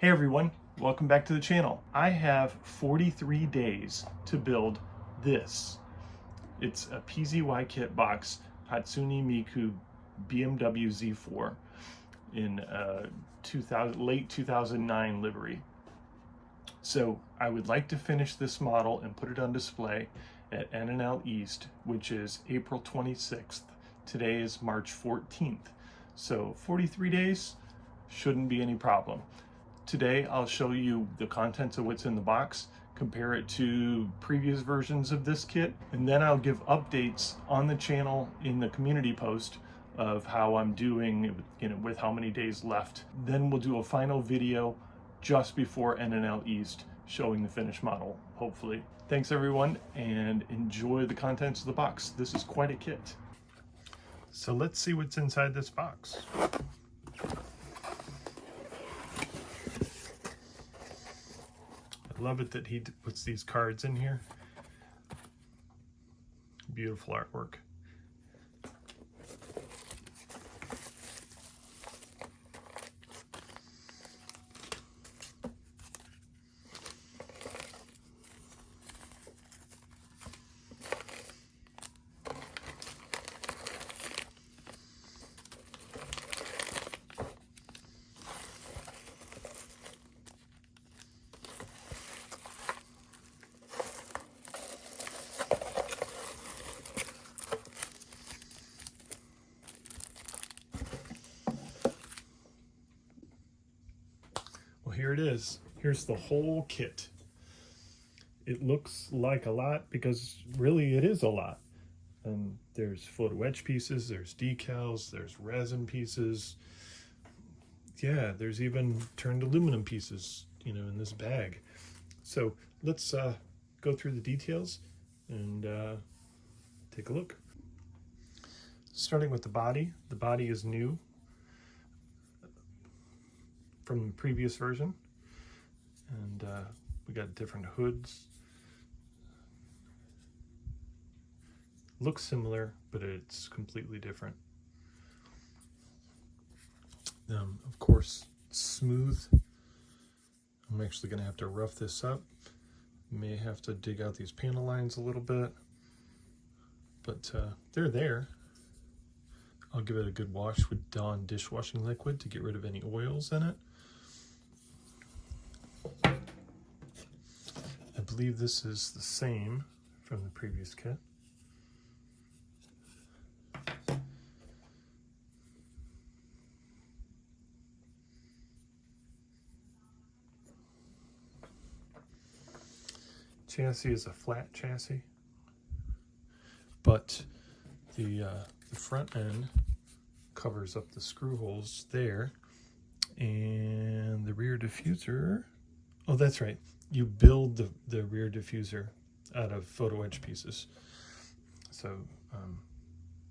Hey everyone, welcome back to the channel. I have 43 days to build this. It's a PZY Kitbox Hatsune Miku BMW Z4 in late 2009 livery. So I would like to finish this model and put it on display at NNL East, which is April 26th. Today is March 14th. So 43 days shouldn't be any problem. Today I'll show you the contents of what's in the box, compare it to previous versions of this kit, and then I'll give updates on the channel in the community post of how I'm doing, with how many days left. Then we'll do a final video just before NNL East showing the finished model, hopefully. Thanks everyone, and enjoy the contents of the box. This is quite a kit. So let's see what's inside this box. I love it that he puts these cards in here. Beautiful artwork. Well, here it is. Here's the whole kit. It looks like a lot because really it is a lot. There's photo etch pieces, there's decals, there's resin pieces. Yeah, there's even turned aluminum pieces, in this bag. So let's go through the details and take a look. Starting with the body. The body is new from the previous version, and we got different hoods. Looks similar, but it's completely different. Of course, smooth. I'm actually going to have to rough this up. May have to dig out these panel lines a little bit, but they're there. I'll give it a good wash with Dawn dishwashing liquid to get rid of any oils in it. I believe this is the same from the previous kit. Chassis is a flat chassis, but the front end covers up the screw holes there, and the rear diffuser, oh that's right, you build the rear diffuser out of photo etch pieces. So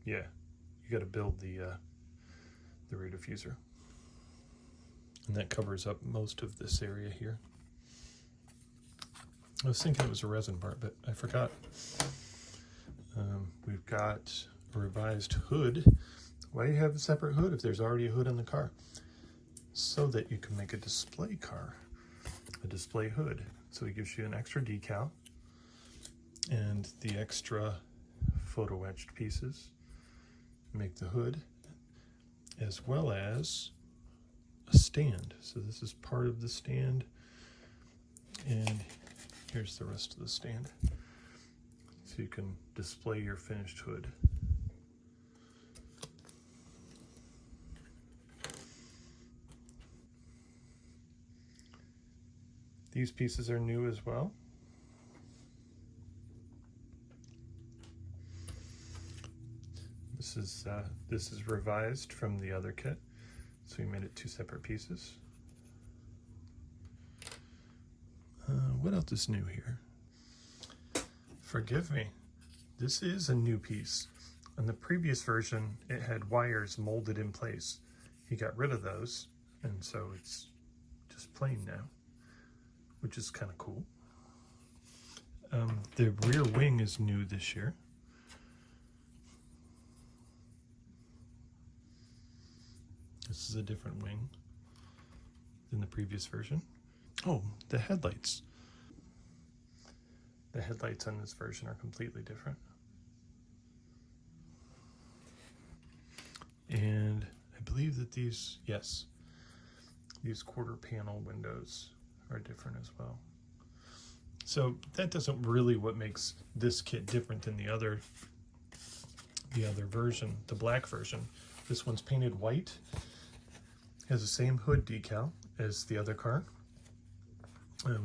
yeah, you got to build the rear diffuser, and that covers up most of this area here. I was thinking it was a resin part, but I forgot. We've got a revised hood. Why do you have a separate hood if there's already a hood in the car? So that you can make a display car, a display hood. So it gives you an extra decal and the extra photo etched pieces make the hood, as well as a stand. So this is part of the stand, and here's the rest of the stand. So you can display your finished hood. These pieces are new as well. This is revised from the other kit, so we made it two separate pieces. What else is new here? Forgive me, this is a new piece. On the previous version, it had wires molded in place. He got rid of those, and so it's just plain now, which is kind of cool. The rear wing is new this year. This is a different wing. than the previous version. Oh, the headlights. The headlights on this version are completely different. And I believe that these, yes, these quarter panel windows are different as well. So that doesn't really what makes this kit different than the other version, the black version. This one's painted white, has the same hood decal as the other car.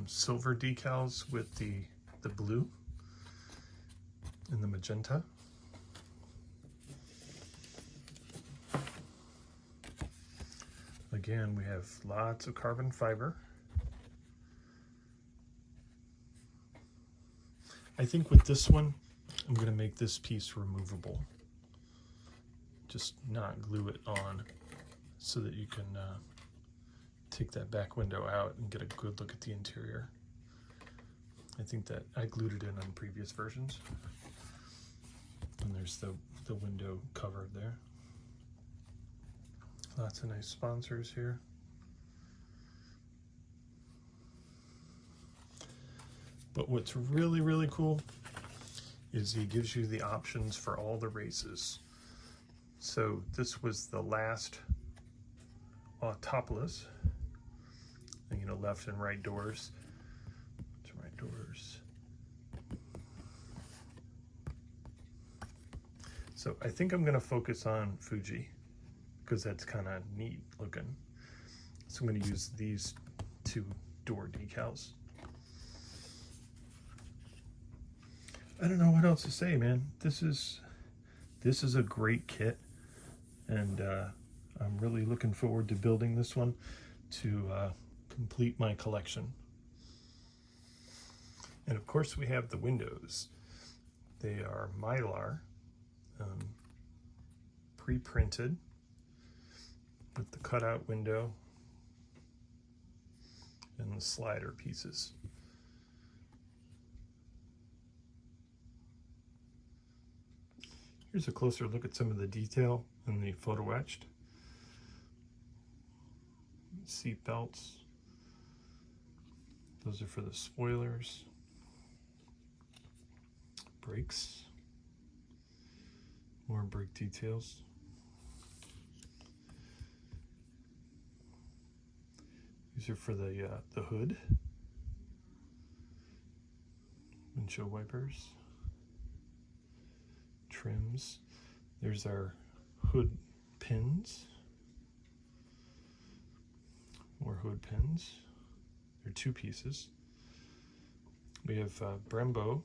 Silver decals with the blue and the magenta. Again, we have lots of carbon fiber. I think with this one, I'm going to make this piece removable. Just not glue it on so that you can take that back window out and get a good look at the interior. I think that I glued it in on previous versions. And there's the window cover there. Lots of nice sponsors here. But what's really, really cool is he gives you the options for all the races. So this was the last topless. And, you know, left and right doors. Right doors. So I think I'm going to focus on Fuji because that's kind of neat looking. So I'm going to use these two door decals. I don't know what else to say, man. This is a great kit, and I'm really looking forward to building this one to complete my collection. And of course we have the windows. They are Mylar, pre-printed with the cutout window and the slider pieces. Here's a closer look at some of the detail in the photo etched. Seat belts. Those are for the spoilers. Brakes. More brake details. These are for the hood. Windshield wipers. Trims. There's our hood pins. More hood pins. They're two pieces. We have Brembo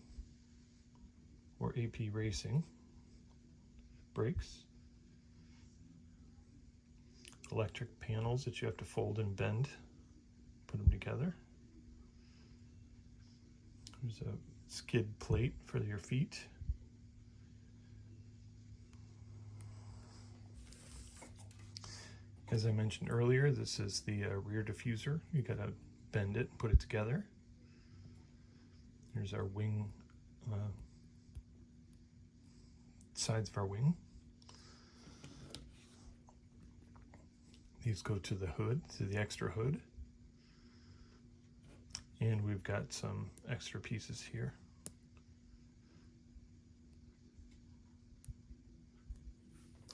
or AP Racing brakes. Electric panels that you have to fold and bend. Put them together. There's a skid plate for your feet. As I mentioned earlier, this is the rear diffuser. You gotta bend it, put it together. Here's our wing, sides of our wing. These go to the hood, to the extra hood. And we've got some extra pieces here.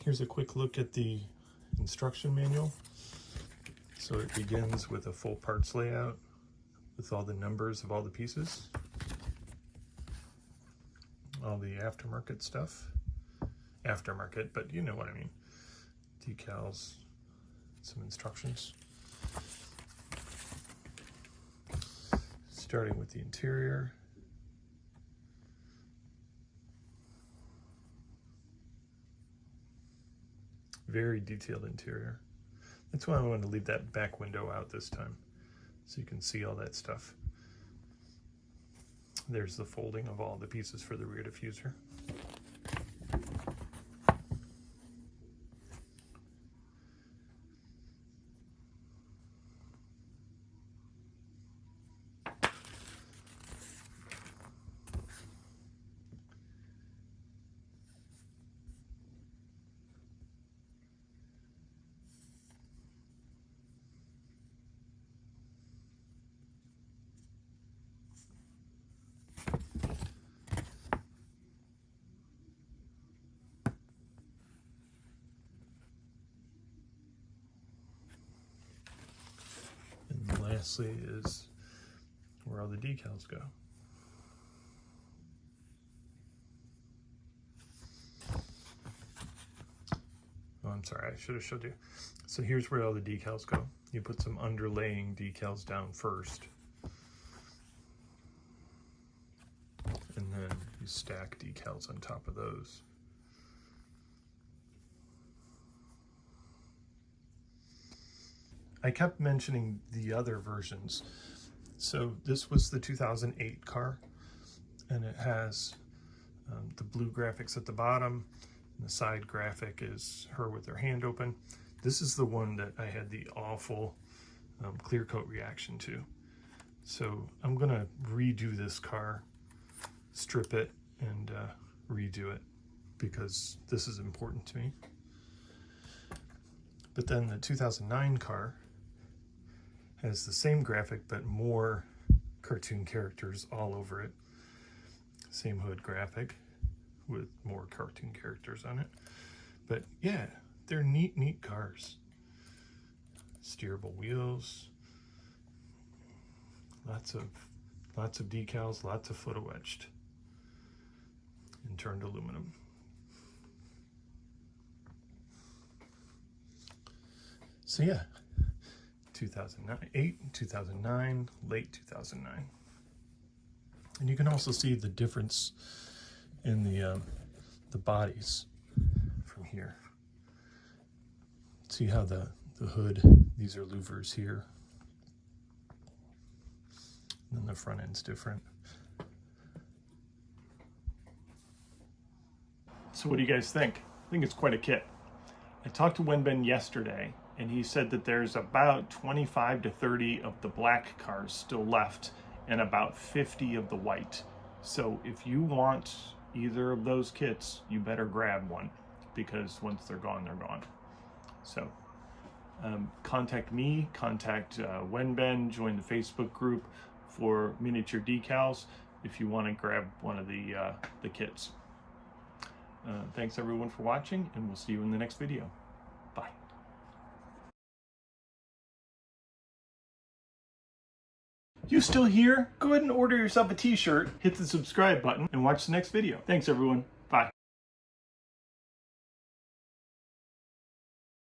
Here's a quick look at the instruction manual. So it begins with a full parts layout with all the numbers of all the pieces, all the aftermarket stuff. Aftermarket, but you know what I mean. Decals, some instructions. Starting with the interior. Very detailed interior. That's why I wanted to leave that back window out this time, so you can see all that stuff. There's the folding of all the pieces for the rear diffuser. lastly is where all the decals go. Oh, I'm sorry, I should have showed you. So here's where all the decals go. You put some underlaying decals down first, and then you stack decals on top of those. I kept mentioning the other versions. So this was the 2008 car, and it has the blue graphics at the bottom. And the side graphic is her with her hand open. This is the one that I had the awful clear coat reaction to. So I'm gonna redo this car, strip it, and redo it, because this is important to me. But then the 2009 car has the same graphic, but more cartoon characters all over it. Same hood graphic with more cartoon characters on it. But yeah, they're neat cars. Steerable wheels, lots of decals, lots of photo etched and turned aluminum. So yeah, 2008, 2009, late 2009. And you can also see the difference in the bodies from here. See how the hood, these are louvers here, and then the front end's different. So what do you guys think? I think it's quite a kit. I talked to Wenben yesterday, and he said that there's about 25 to 30 of the black cars still left and about 50 of the white. So if you want either of those kits, you better grab one, because once they're gone, they're gone. So contact me, contact Wenben, join the Facebook group for miniature decals if you want to grab one of the kits. Thanks everyone for watching, and we'll see you in the next video. Bye. You still here? Go ahead and order yourself a t-shirt, hit the subscribe button, and watch the next video. Thanks everyone.